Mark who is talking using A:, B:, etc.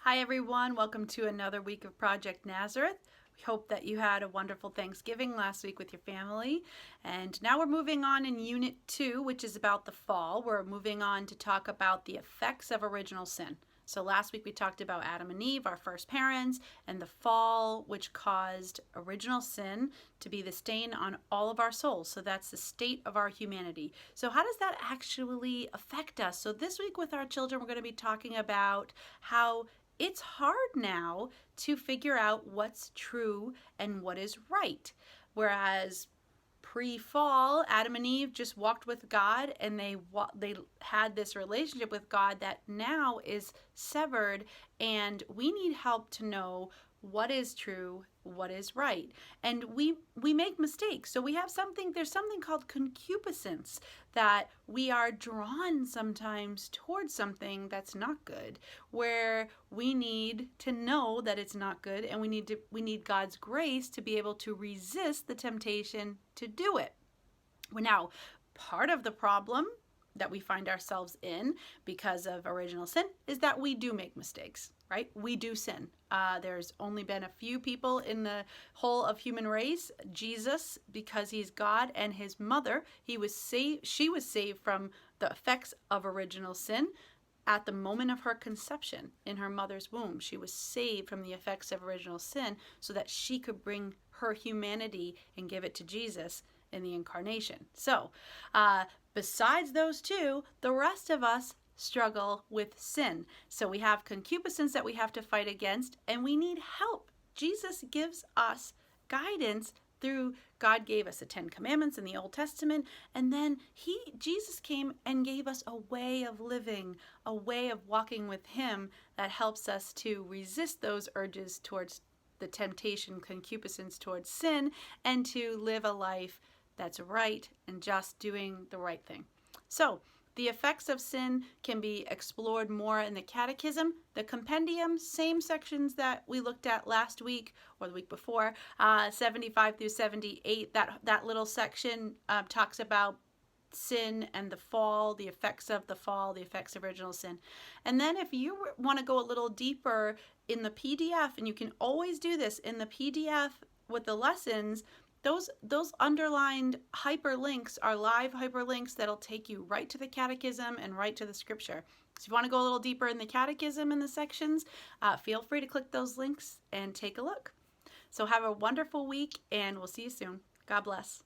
A: Hi everyone, welcome to another week of Project Nazareth. We hope that you had a wonderful Thanksgiving last week with your family. And now we're moving on in Unit 2, which is about the fall. We're moving on to talk about the effects of original sin. So last week we talked about Adam and Eve, our first parents, and the fall, which caused original sin to be the stain on all of our souls. So that's the state of our humanity. So how does that actually affect us? So this week with our children, we're going to be talking about how it's hard now to figure out what's true and what is right. Whereas pre-fall, Adam and Eve just walked with God, and they had this relationship with God that now is severed, and we need help to know what is true, what is right. And we make mistakes. So there's something called concupiscence, that we are drawn sometimes towards something that's not good, where we need to know that it's not good, and we need God's grace to be able to resist the temptation to do it. Now, part of the problem that we find ourselves in because of original sin is that we do make mistakes, right? We do sin. There's only been a few people in the whole of human race. Jesus, because he's God, and his mother, she was saved from the effects of original sin at the moment of her conception in her mother's womb. She was saved from the effects of original sin so that she could bring her humanity and give it to Jesus in the incarnation. So, besides those two, the rest of us struggle with sin. So we have concupiscence that we have to fight against, and we need help. Jesus gives us guidance through, God gave us the 10 Commandments in the Old Testament, and then Jesus came and gave us a way of living, a way of walking with him that helps us to resist those urges towards the temptation, concupiscence towards sin, and to live a life that's right and just doing the right thing. So, the effects of sin can be explored more in the Catechism. The Compendium, same sections that we looked at last week or the week before, 75 through 78. That little section talks about sin and the fall, the effects of the fall, the effects of original sin. And then if you want to go a little deeper in the PDF, and you can always do this in the PDF with the lessons, those underlined hyperlinks are live hyperlinks that'll take you right to the Catechism and right to the scripture. So if you want to go a little deeper in the Catechism in the sections, feel free to click those links and take a look. So have a wonderful week, and we'll see you soon. God bless.